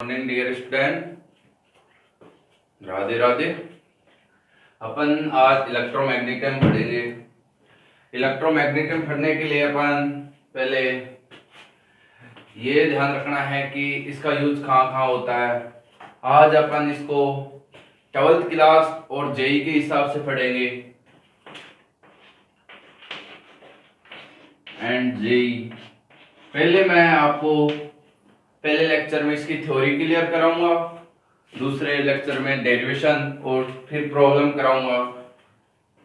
Morning dear student, Radhe Radhe. अपन आज electromagnetism पढ़ेंगे। इलेक्ट्रोमैग्नेटिज्म पढ़ने के लिए अपन पहले ये ध्यान रखना है कि इसका यूज कहाँ कहाँ होता है। आज अपन इसको 12th क्लास और जेई के हिसाब से पढ़ेंगे एंड जेई। पहले मैं आपको पहले लेक्चर में इसकी थ्योरी क्लियर कराऊंगा, दूसरे लेक्चर में डेरिवेशन और फिर प्रॉब्लम कराऊंगा।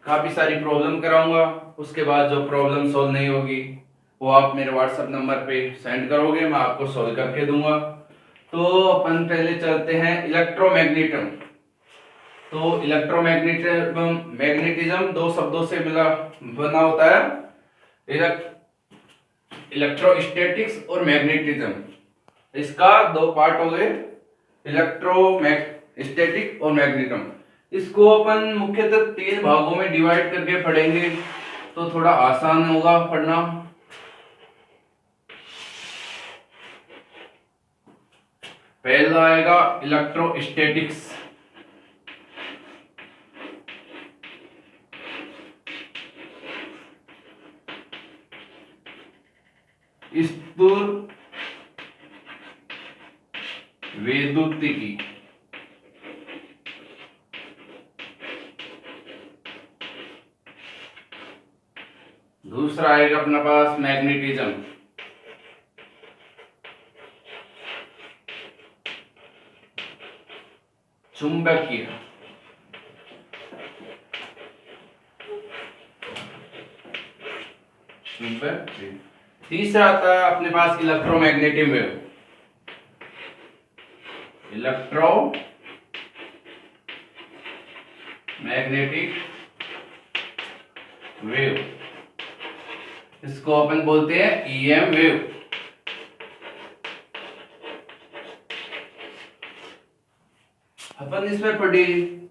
काफ़ी सारी प्रॉब्लम कराऊंगा। उसके बाद जो प्रॉब्लम सॉल्व नहीं होगी वो आप मेरे व्हाट्सएप नंबर पे सेंड करोगे, मैं आपको सॉल्व करके दूंगा। तो अपन पहले चलते हैं इलेक्ट्रोमैग्नेटिज्म। तो मैग्नेटिज्म दो शब्दों से मिला बना होता है, इलेक्ट्रोस्टैटिक्स और मैग्नेटिज्म। इसका दो पार्ट हो गए, इलेक्ट्रोस्टैटिक और मैग्नेटिज्म। इसको अपन मुख्यतः 3 भागों में डिवाइड करके पढ़ेंगे तो थोड़ा आसान होगा पढ़ना। पहला आएगा इलेक्ट्रोस्टैटिक्स। स्थिर वैद्युतिकी। दूसरा आएगा अपने पास मैग्नेटिज्म। चुंबकीय। तीसरा आता है अपने पास इलेक्ट्रोमैग्नेटिक वेव। इलेक्ट्रोमैग्नेटिक वेव, इसको अपन बोलते हैं ईएम वेव। अपन इसमें पढ़ी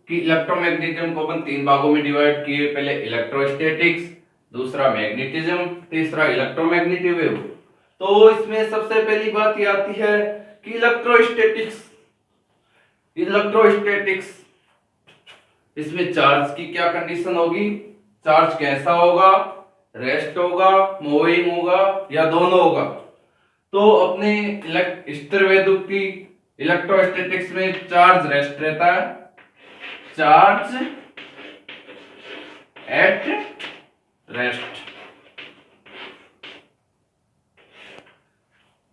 कि इलेक्ट्रोमैग्नेटिज्म को अपन 3 भागों में डिवाइड किए, पहले इलेक्ट्रोस्टैटिक्स, दूसरा मैग्नेटिज्म, तीसरा इलेक्ट्रोमैग्नेटिक वेव। तो इसमें सबसे पहली बात ये आती है कि इलेक्ट्रोस्टैटिक्स इसमें चार्ज की क्या कंडीशन होगी, चार्ज कैसा होगा, रेस्ट होगा, मूविंग होगा या दोनों होगा। तो अपने स्थिर वैद्युतिकी इलेक्ट्रोस्टैटिक्स में चार्ज रेस्ट रहता है, चार्ज एट रेस्ट।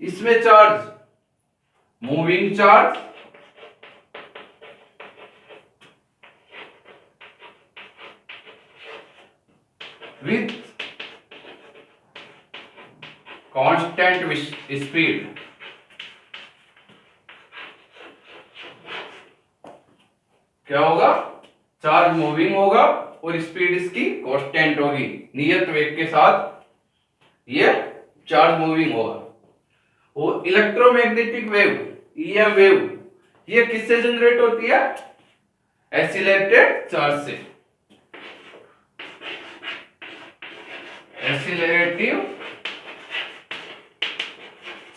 इसमें charge moving charge with constant speed. क्या होगा, चार्ज मूविंग होगा और स्पीड इसकी कांस्टेंट होगी, नियत वेग के साथ ये चार्ज मूविंग होगा। और इलेक्ट्रोमैग्नेटिक वेव ईएम वेव ये किससे जनरेट होती है, एक्सीलरेटेड चार्ज से, एक्सीलरेटिव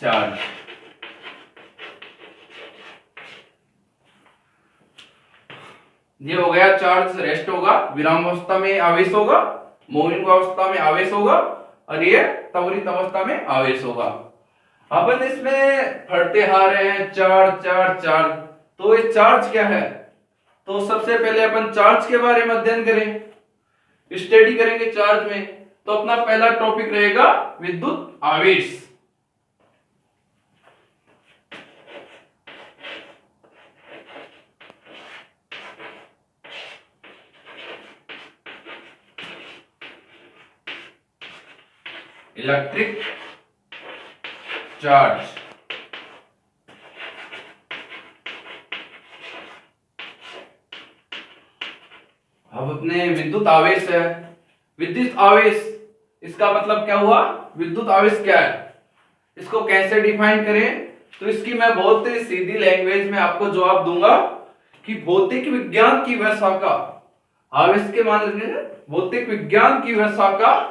चार्ज। ये हो गया, चार्ज रेस्ट होगा, विराम अवस्था में आवेश होगा, मूविंग अवस्था में आवेश होगा और ये त्वरित अवस्था में आवेश होगा। अपन इसमें पढ़ते आ रहे हैं चार्ज चार्ज चार्ज। तो ये चार्ज क्या है, तो सबसे पहले अपन चार्ज के बारे में अध्ययन करें, स्टडी करेंगे चार्ज में। तो अपना पहला टॉपिक रहेगा विद्युत आवेश। Electric charge. अब अपने विद्युत आवेश है, विद्युत आवेश इसका मतलब क्या हुआ, विद्युत आवेश क्या है, इसको कैसे डिफाइन करें। तो इसकी मैं बहुत ही सीधी लैंग्वेज में आपको जवाब दूंगा कि भौतिक विज्ञान की वह शाखा, आवेश के मान लीजिए भौतिक विज्ञान की वह शाखा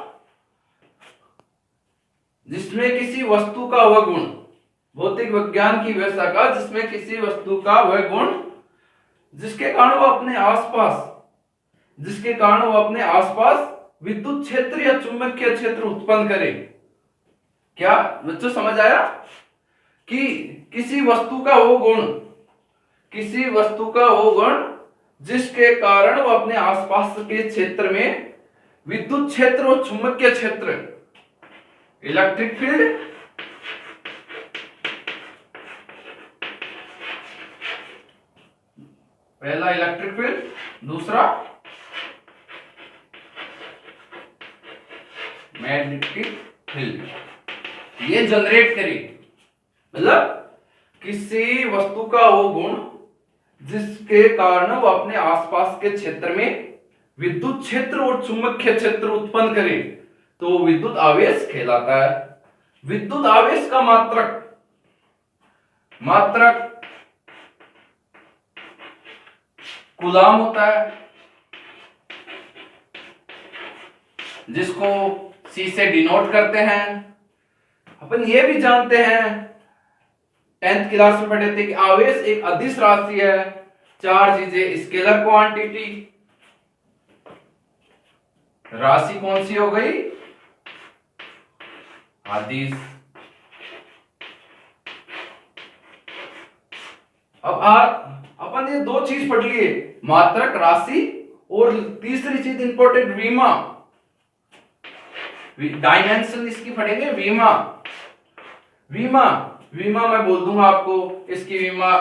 जिसमें किसी वस्तु का अवगुण भौतिक विज्ञान की वह शाखा जिसमें किसी वस्तु का वह गुण जिसके कारण वो अपने आसपास विद्युत क्षेत्र या चुंबकीय क्षेत्र उत्पन्न करे। क्या बच्चों समझ आया कि किसी वस्तु का वो गुण जिसके कारण वो अपने आसपास के क्षेत्र में विद्युत क्षेत्र और चुंबकीय क्षेत्र, इलेक्ट्रिक फील्ड, पहला इलेक्ट्रिक फील्ड, दूसरा मैग्नेटिक फील्ड, ये जनरेट करी। मतलब किसी वस्तु का वो गुण जिसके कारण वो अपने आसपास के क्षेत्र में विद्युत क्षेत्र और चुंबकीय क्षेत्र उत्पन्न करे तो वो विद्युत आवेश कहलाता है। विद्युत आवेश का मात्रक कूलाम होता है, जिसको C से डिनोट करते हैं। अपन ये भी जानते हैं, 10th क्लास में पढ़े थे कि आवेश एक अदिश राशि है, charge is a scalar quantity. राशि कौन सी हो गई? अदिश। अब अपन ये दो चीज पढ़ लिए, मात्रक, राशि, और तीसरी चीज इंपॉर्टेंट विमा, डायमेंशन इसकी पढ़ेंगे। विमा मैं बोल दूंगा आपको, इसकी विमा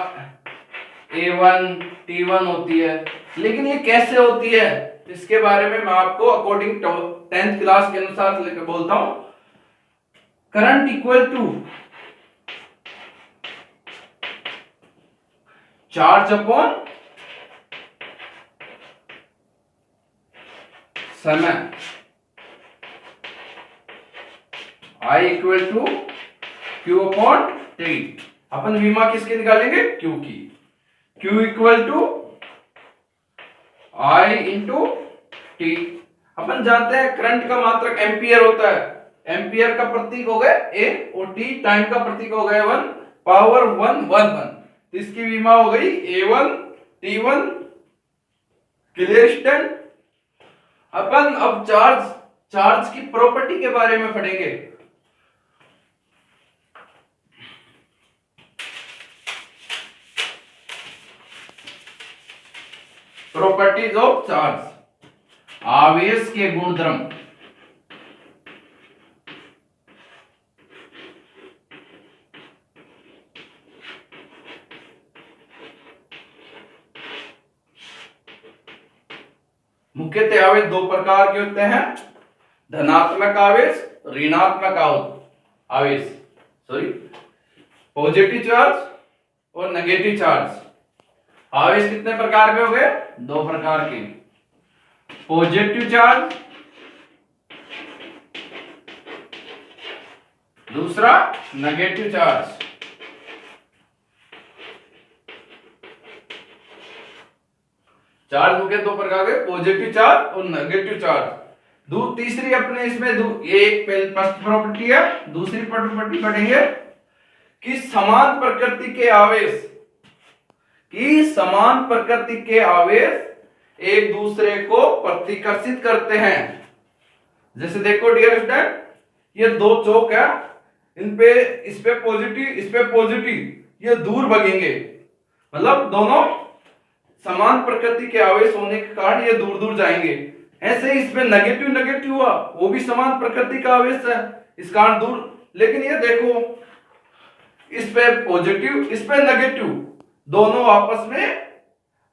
A1 T1 होती है, लेकिन ये कैसे होती है इसके बारे में मैं आपको अकॉर्डिंग 10th क्लास के अनुसार लेकर बोलता हूं। Current equal to charge upon समय, I equal to Q upon T। अपन विमा किसकी निकालेंगे? Q की। Q equal to I into T। अपन जानते हैं करंट का मात्रक एम्पियर होता है, एम्पियर का प्रतीक हो गया A और T टाइम का प्रतीक हो गया 1 पावर 1 तो इसकी विमा हो गई A1 T1। Clear stand? अपन अब चार्ज की प्रॉपर्टी के बारे में पढ़ेंगे। प्रॉपर्टीज ऑफ चार्ज, आवेश के गुणधर्म। मुख्यतः आवेश दो प्रकार के होते हैं, धनात्मक आवेश, ऋणात्मक आवेश, पॉजिटिव चार्ज और नेगेटिव चार्ज। आवेश कितने प्रकार के हो गए? दो प्रकार के, पॉजिटिव चार्ज, दूसरा नेगेटिव चार्ज। चार्ज हो गए दो प्रकार के, पॉजिटिव चार्ज और नेगेटिव चार्ज। तीसरी अपने इसमें ये एक फर्स्ट प्रॉपर्टी है, दूसरी प्रॉपर्टी पढ़ेंगे कि समान प्रकृति के आवेश एक दूसरे को प्रतिकर्षित करते हैं। जैसे देखो डियर स्टूडेंट, ये दो चौक है, इस पे पॉजिटिव, ये दूर भगेंगे, मतलब दोनों समान प्रकृति के आवेश होने के कारण ये दूर दूर जाएंगे। ऐसे ही इसमें नेगेटिव हुआ, वो भी समान प्रकृति का आवेश है, इस कारण दूर। लेकिन ये देखो, इस पे पॉजिटिव, इस पे नेगेटिव, दोनों आपस में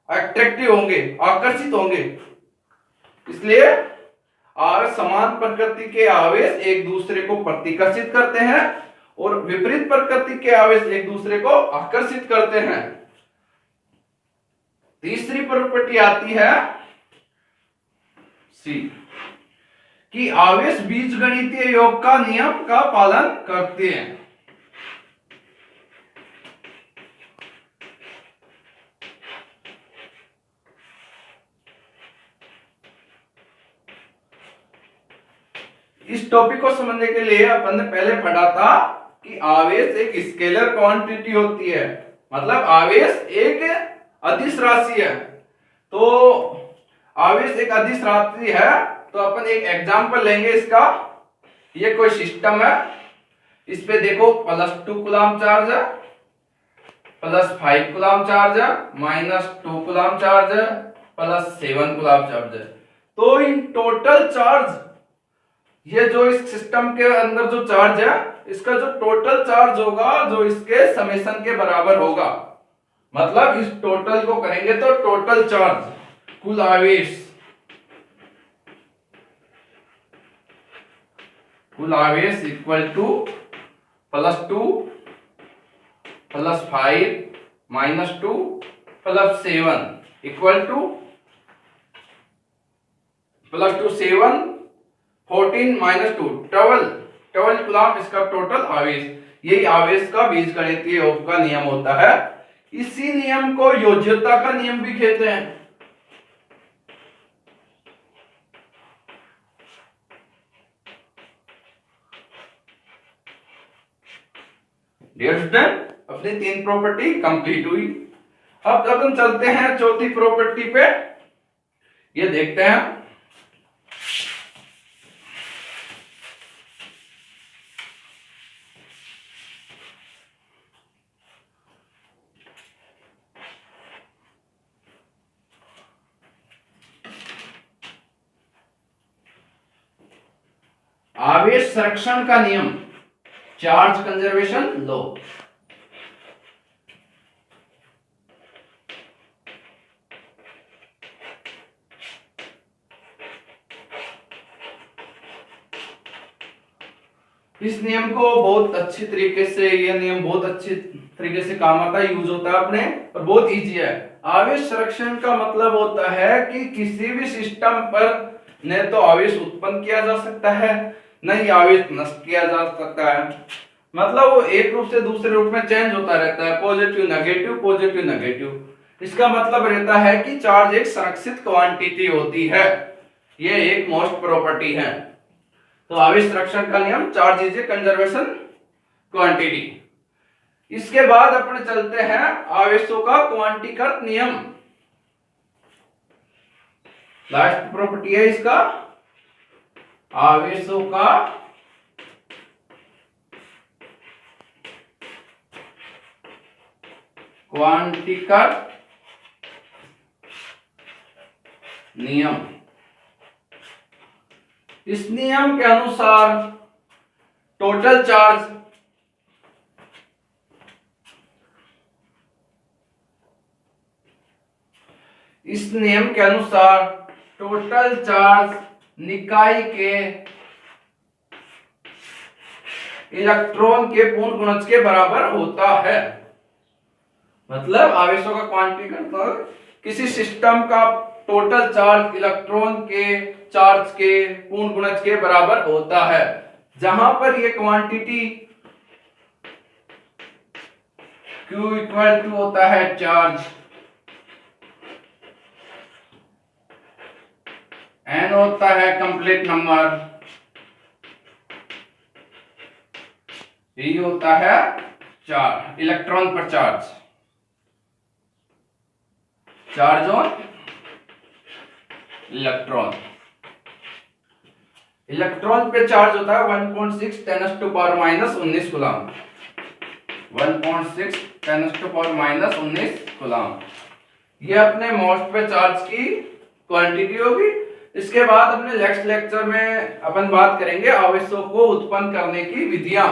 अट्रैक्टिव होंगे, आकर्षित होंगे। इसलिए समान प्रकृति के आवेश एक दूसरे को प्रतिकर्षित करते हैं और विपरीत प्रकृति के आवेश एक दूसरे को आकर्षित करते हैं। तीसरी प्रॉपर्टी आती है सी, कि आवेश बीजगणितीय योग का नियम का पालन करते हैं। इस टॉपिक को समझने के लिए अपन ने पहले पढ़ा था कि कि आवेश एक स्केलर क्वांटिटी होती है, मतलब आवेश एक अदिश राशि है। तो आवेश एक अदिश राशि है तो अपन एक एग्जांपल लेंगे इसका। ये कोई सिस्टम है, इस पे देखो +2 कूलम चार्ज है, +5 कूलम चार्ज है, -2 कूलम चार्ज है, +7 कूलम चार्ज है। तो इन टोटल चार्ज, ये जो इस सिस्टम के अंदर जो चार्ज है, इसका जो टोटल चार्ज होगा जो इसके समेशन के बराबर होगा। मतलब इस टोटल को करेंगे तो टोटल चार्ज, कुल आवेश, कुल आवेश equal to +2 +5 -2 +7 equal to +2 7 14 -2 12 coulomb इसका टोटल आवेश। यही आवेश का बीजगणितीय योग का नियम होता है। इसी नियम को योज्यता का नियम भी कहते हैं। डियर स्टूडेंट, अपनी 3 प्रॉपर्टी कंप्लीट हुई। अब अपन चलते हैं चौथी प्रॉपर्टी पे। ये देखते हैं, आवेश संरक्षण का नियम, चार्ज कंजर्वेशन लॉ। इस नियम को बहुत अच्छी तरीके से, यह नियम बहुत अच्छी तरीके से काम आता है, यूज होता है अपने, और बहुत इजी है। आवेश संरक्षण का मतलब होता है कि किसी भी सिस्टम पर न तो आवेश उत्पन्न किया जा सकता है, न ही आवेश नष्ट किया जा सकता है। मतलब वो एक रूप से दूसरे रूप में चेंज होता रहता है, पॉजिटिव नेगेटिव, पॉजिटिव नेगेटिव। इसका मतलब रहता है कि चार्ज एक संरक्षित क्वांटिटी होती है। ये एक मोस्ट प्रॉपर्टी है। तो आवेश संरक्षण का नियम, charge is a conservation quantity. इसके बाद अपने चलते हैं आवेशों का क्वांटीकृत नियम। लास्ट प्रॉपर्टी है इसका, आवेशों का क्वांटीकृत नियम। इस नियम के अनुसार टोटल चार्ज इस नियम के अनुसार टोटल चार्ज निकाय के इलेक्ट्रॉन के पूर्ण गुणज के बराबर होता है। मतलब आवेशों का क्वांटीकृत, किसी सिस्टम का टोटल चार्ज इलेक्ट्रॉन के चार्ज के पूर्ण गुणज के बराबर होता है, जहां पर ये क्वांटिटी Q इक्वल टू होता है चार्ज, N होता है कंप्लीट नंबर, E होता है चार्ज, इलेक्ट्रॉन पर charge, charge on electron. Electron पे चार्ज होता है 1.6 10⁻⁻19 कूलम, 1.6 10⁻⁻19 कूलम। ये अपने मोस्ट पे चार्ज की क्वांटिटी होगी। इसके बाद अपने नेक्स्ट लेक्चर में अपन बात करेंगे आवेशों को उत्पन्न करने की विधियां।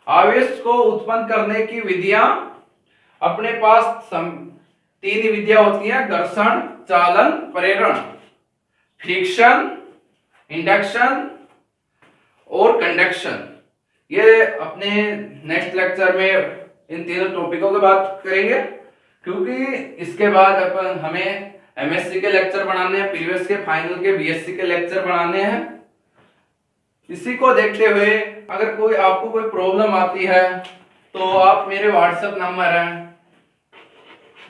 आवेश को उत्पन्न करने की विधियां अपने पास 3 विधियां होती हैं, घर्षण, चालन, प्रेरण, फ्रिक्शन, इंडक्शन और कंडक्शन। ये अपने नेक्स्ट लेक्चर में इन तीनों टॉपिकों की बात करेंगे, क्योंकि इसके बाद अपन हमें एमएससी के लेक्चर बनाने हैं, प्रीवियस के, फाइनल के, बीएससी के लेक्चर बनाने हैं। इसी को देखते हुए अगर कोई आपको कोई प्रॉब्लम आती है तो आप मेरे व्हाट्सएप नंबर है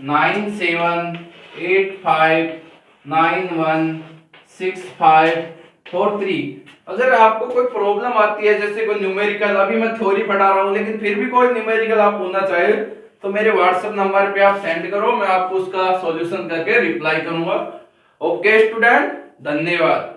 97859165 और 3। अगर आपको कोई प्रॉब्लम आती है, जैसे कोई न्यूमेरिकल, अभी मैं थ्योरी पढ़ा रहा हूँ लेकिन फिर भी कोई न्यूमेरिकल आप पूछना चाहे तो मेरे व्हाट्सएप नंबर पे आप सेंड करो, मैं आपको उसका सॉल्यूशन करके रिप्लाई करूंगा। ओके स्टूडेंट, धन्यवाद।